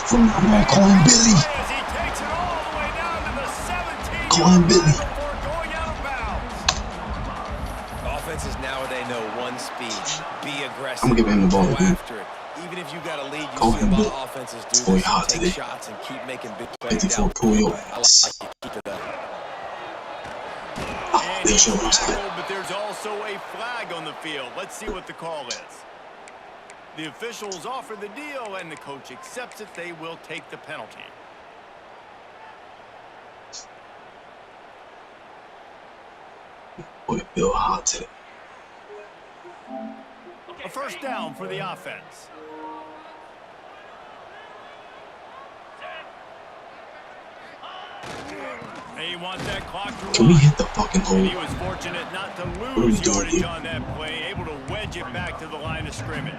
From now on, call him Billy. As he takes it all the way down to the 17-yard Call him Billy. line before going out of bounds. Offenses nowadays know one speed. Be aggressive. I'm gonna give him the ball Go again. after it. Even if you got a lead, you Call see a him lot Bill. of offenses do Boy, this. hot Take today. shots and keep making big plays 54 down. Puyo. I like it. Keep it up. Oh, And they'll show he's what I'm saying. tackled, but there's also a flag on the field. Let's see what the call is. The officials offer the deal, and the coach accepts it. They will take the penalty. Boy, Bill hot today. A 1st down for the offense. They want that clock to Can we run. hit the fucking And he hole? was fortunate not to are we lose doing yardage here? on that play, able to wedge it back to the line of scrimmage.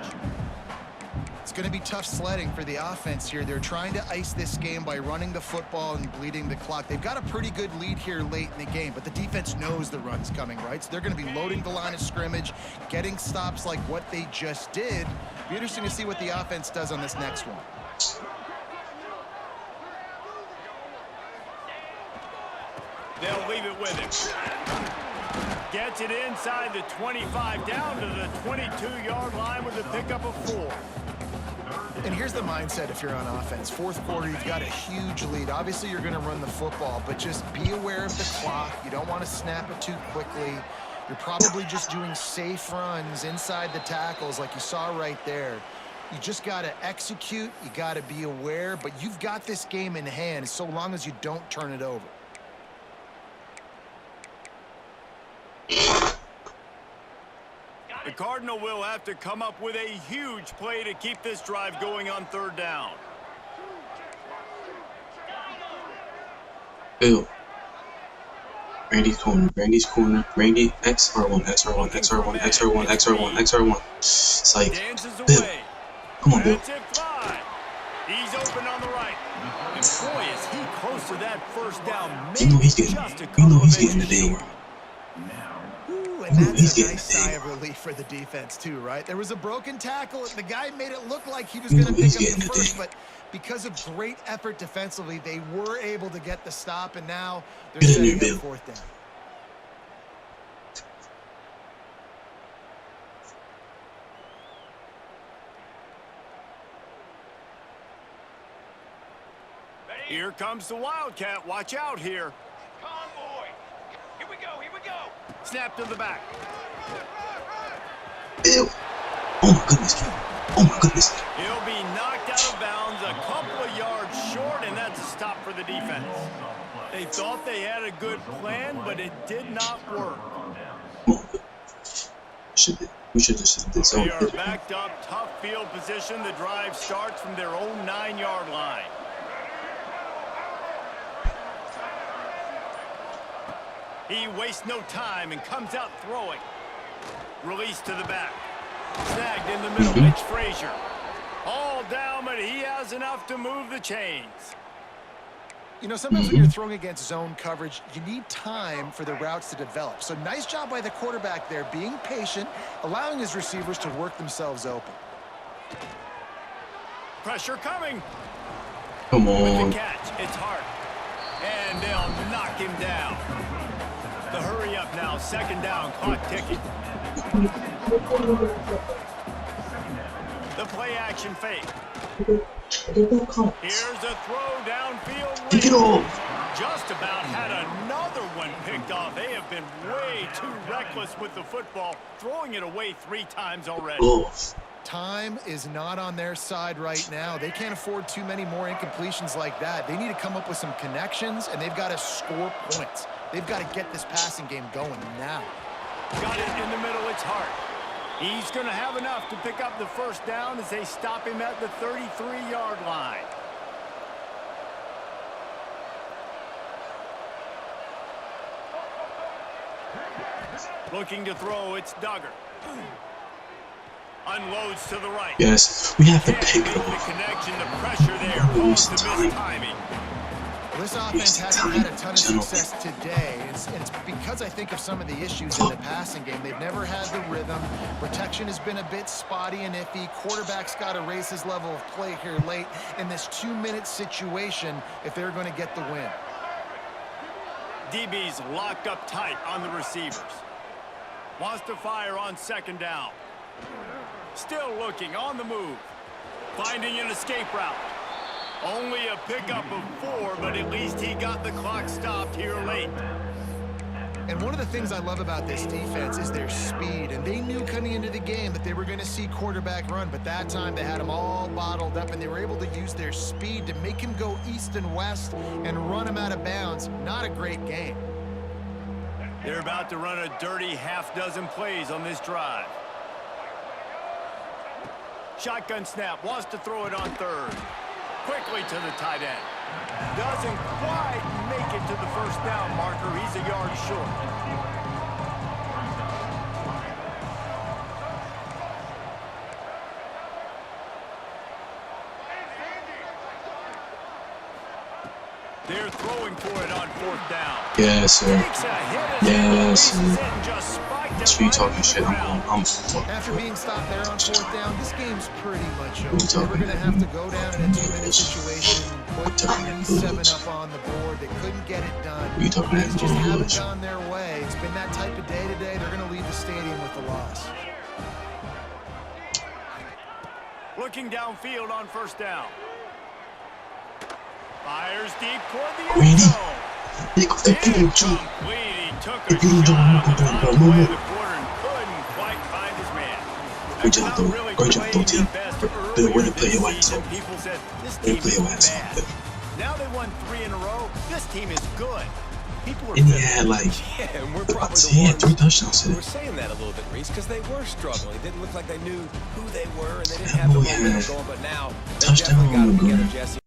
It's going to be tough sledding for the offense here. They're trying to ice this game by running the football and bleeding the clock. They've got a pretty good lead here late in the game, but the defense knows the run's coming, right? So they're going to be loading the line of scrimmage, getting stops like what they just did. Be interesting to see what the offense does on this next one. They'll leave it with him. Gets it inside the 25, down to the 22-yard line with a pickup of 4. And here's the mindset if you're on offense. Fourth quarter, you've got a huge lead. Obviously, you're going to run the football, but just be aware of the clock. You don't want to snap it too quickly. You're probably just doing safe runs inside the tackles like you saw right there. You just got to execute. You got to be aware, but you've got this game in hand so long as you don't turn it over. The Cardinal will have to come up with a huge play to keep this drive going on 3rd down. Bill. Randy's corner. Randy's corner. Randy. XR1. XR1. XR1. XR1. XR1. XR1. Psych. Bill. Come on, Bill. He's open on the right. And boy, is he close to that first down. You know he's getting the day. And that's a nice sigh of relief for the defense too, right? There was a broken tackle, and the guy made it look like he was going to pick up the first, but because of great effort defensively, they were able to get the stop, and now they're setting up 4th down. Here comes the Wildcat. Watch out here. Convoy. Here we go. Here we go. Snap to the back. Bill. Oh my goodness, King. Oh my goodness. He'll be knocked out of bounds a couple of yards short, and that's a stop for the defense. They thought they had a good plan, but it did not work. We should just hit this. They are backed up, tough field position. The drive starts from their own 9-yard line. He wastes no time and comes out throwing. Release to the back. Snagged in the middle. It's Frazier. All down, but he has enough to move the chains. You know, sometimes when you're throwing against zone coverage, you need time for the routes to develop. So nice job by the quarterback there, being patient, allowing his receivers to work themselves open. Pressure coming. Come on. With the catch, it's Hart. And they'll knock him down. The hurry up now, 2nd down, clock ticking. The play action fake. Here's a throw downfield. Kick it off. Just about had another one picked off. They have been way too reckless with the football, throwing it away 3 times already. Time is not on their side right now. They can't afford too many more incompletions like that. They need to come up with some connections, and they've got to score points. They've got to get this passing game going now. Got it in the middle. It's Hart. He's going to have enough to pick up the 1st down as they stop him at the 33-yard line. Looking to throw, it's Duggar. Unloads to the right. Yes, we have to pick it The off. connection, the pressure there, caused the mistiming. This offense hasn't had a ton of success today. It's because I think of some of the issues in the passing game. They've never had the rhythm. Protection has been a bit spotty and iffy. Quarterback's got to raise his level of play here late in this 2-minute situation if they're going to get the win. DB's locked up tight on the receivers. Wants to fire on 2nd down. Still looking on the move. Finding an escape route. Only a pickup of 4, but at least he got the clock stopped here late. And one of the things I love about this defense is their speed. And they knew coming into the game that they were going to see quarterback run, but that time they had him all bottled up, and they were able to use their speed to make him go east and west and run him out of bounds. Not a great game. They're about to run a dirty half-dozen plays on this drive. Shotgun snap, wants to throw it on 3rd. Quickly to the tight end. Doesn't quite make it to the 1st down marker. He's a yard short. They're throwing for it on 4th down. Yes, sir. Takes a hit as Yes, he releases sir. it and just spiked it That's for you right talking into shit. the ground. I'm fucked. After being stopped there on 4th down, this game's pretty much over. you talking We're going to have to go down in a 2-minute bullshit? situation, put talking 3-7 bullshit? up on the board. They couldn't get it done. You talking Things just haven't bullshit? gone their way. It's been that type of day today. They're going to leave the stadium with the loss. Looking downfield on 1st down. Fires deep toward the end Greedy. zone. They got the beating G. Incomplete. He took The a beating shot on the G. final No, play no. of the quarter and couldn't quite find his man. Great job, though. Really Great job, though, team. Bill, way to play your ass season, off. people said this Way to team play is your ass bad. off, Bill. Now they won 3 in a row. This team is good. People were And he pissed. had like, Yeah, and we're about probably the 10, ones 3 touchdowns who were today. saying that a little bit, Reese, because they were struggling. It didn't look like they knew who they were, and they didn't That have the boy momentum had going. But now they touchdown definitely got on it the together, ground. Jesse.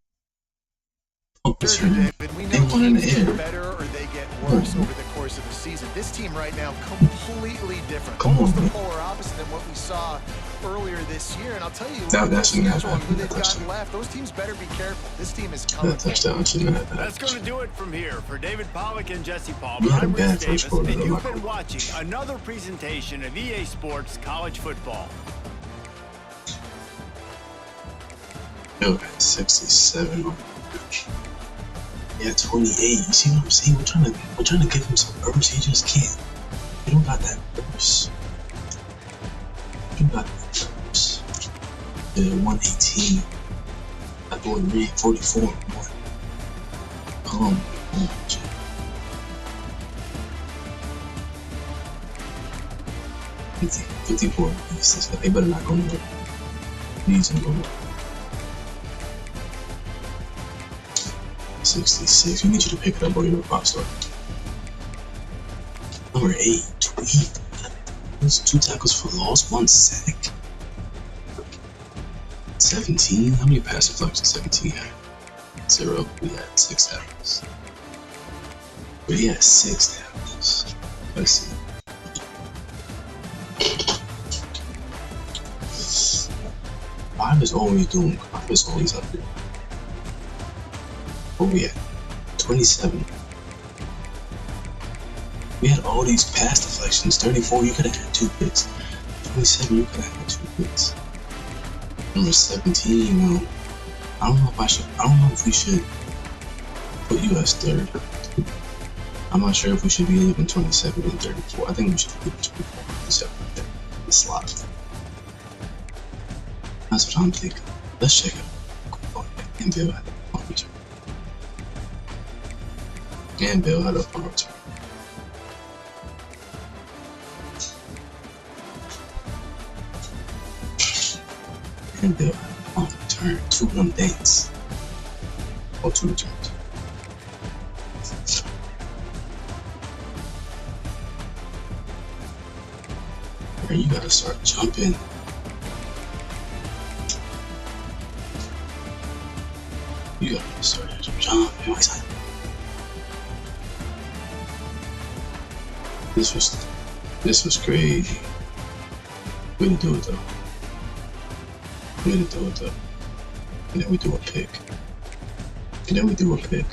Pump was Sure, hurt. David, we They know won in teams the get air. better or they get worse over the course of the season. This team right now completely different. Come on, Almost the man. polar opposite than what we saw earlier this year. And I'll tell you, That look at shouldn't their have schedule and who happened. they've That got touchdown. left. Those teams better be careful. This team is coming. That touchdown shouldn't have happened. That's going to do it from here. For David Pollock and Jesse Palmer, We had a I'm bad Reese Davis, first quarter, and though, you've Michael. been watching another presentation of EA Sports College Football. Bill got 67 on the bench. Yeah, 28. You see what I'm saying? We're trying to give him some burst. He just can't. You don't got that burst. You got that burst. The 118. That boy ran 44. Boy. Come on, Jay. Fifty, 54. They better not go nowhere. Please don't go nowhere. 66. We need you to pick it up, or you're a rock star. Number 8, Tweet. Those 2 tackles for loss, 1 sack. 17. How many pass deflections? 17 had 0. We had 6 tackles. But he had 6 tackles. Let's see. Five is always up there. What we at? 27. We had all these pass deflections. 34, you could have had 2 picks. 27, you could have had 2 picks. Number 17, I don't know if we should put you as 3rd. I'm not sure if we should be leaving 27 and 34. I think we should leave 24 and 27 right there. The slot. That's what I'm thinking. Let's check it out. And Bill had a punt return. And Bill had a punt return. And Bill had a punt return. 2 of them things. Or 2 returns. Here, you gotta start jumping. You gotta start jumping. This was crazy. Way to do it though. Way to do it though. And then we do a pick.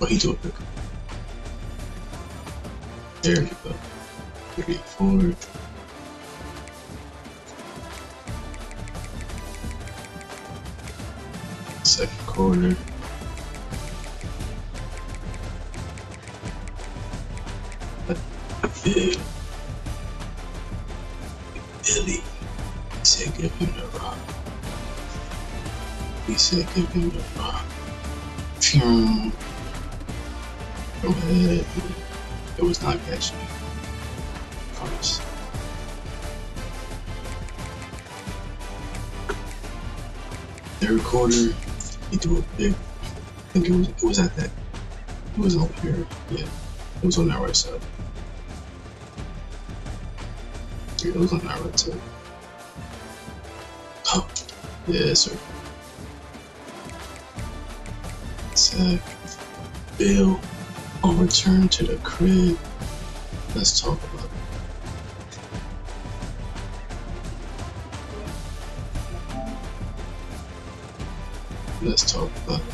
Oh, he do a pick. There you go. 34. Second quarter. Billy. He said give him the rock. Phew. Go ahead. It was not catching me. Promise. Third quarter, he threw a big. I think it was at that. It was over here. Yeah, it was on that right side. Yeah, it was on that right side. Oh, yes, sir. Sack. Bill on return to the crib. Let's talk about it. Let's talk about it.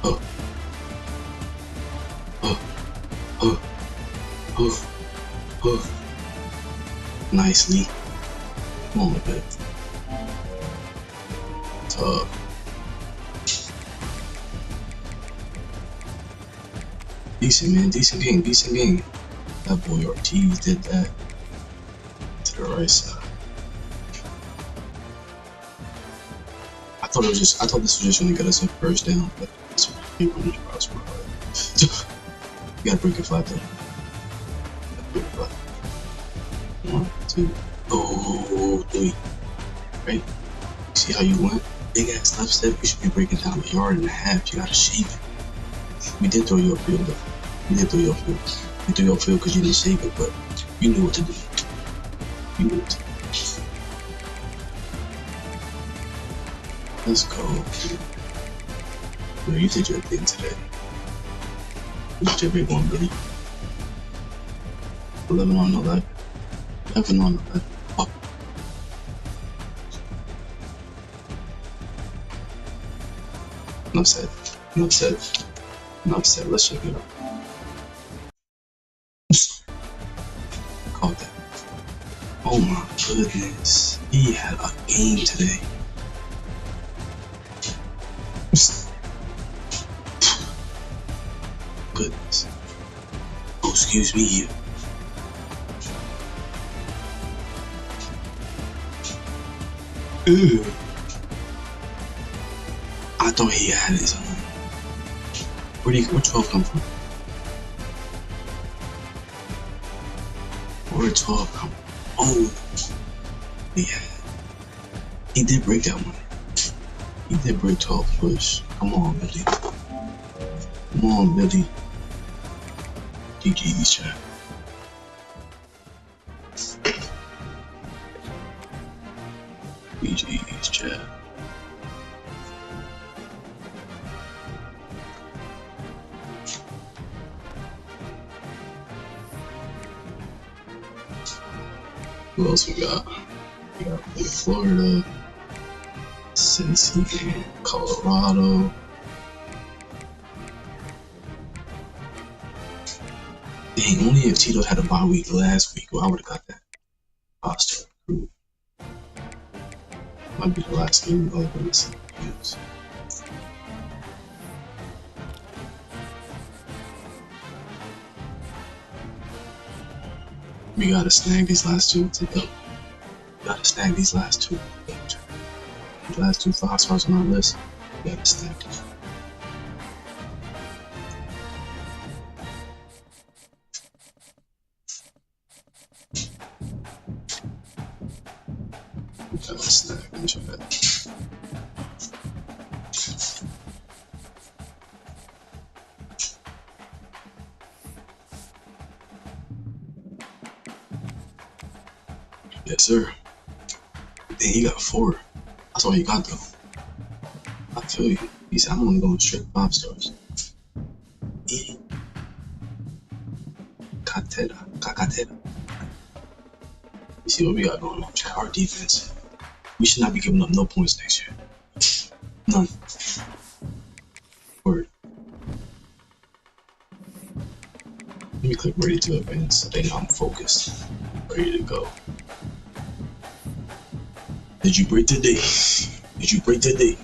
Oh. Oh. Oh. Oh. Oh. Nicely. Come on, baby. Tough. Decent, man. Decent game. Decent game. That boy Ortiz did that to the right side. I thought this was just gonna get us a first down, but it's you gotta break it flat there. Break it flat. 1, 2, oh, 3. Right? See how you went? Big ass left step. You should be breaking down a yard and a half. You gotta shape it. We did throw you upfield though. We did throw you upfield. We threw you upfield because you didn't shape it, but you knew what to do. You knew what to do. Let's go. Bro, you did your thing today. You did your big one, buddy. 11 on 11. 11 on 11. Up. Enough said. Enough said. Enough said. Let's check it out. Caught that. Oh my goodness. He had a game today. Goodness. Oh, excuse me, you. Ew. I thought he had his own. Where 12 come from? Where 12 come from? Oh, yeah. He did break that one. He did break 12 push. Come on, Billy. Come on, Billy. GG's chat. GG's chat. Who else we got? We got Florida, Cincy, Colorado. Dang, only if Tito had a bye week last week, well, I would have got that roster. Might be the last game of this. We gotta snag these last two to go. We gotta snag these last two. The last 2 5 stars on our list. We gotta snag them. Let me check that. Yes, sir. Dang, he got 4. That's all he got, though. I feel you. He said, I'm only going straight 5 stars. Cacatera. You see what we got going on, chat? Our defense. We should not be giving up no points next year. None. Word. Let me click ready to advance so they know I'm focused. Ready to go. Did you break the day? Did you break the day?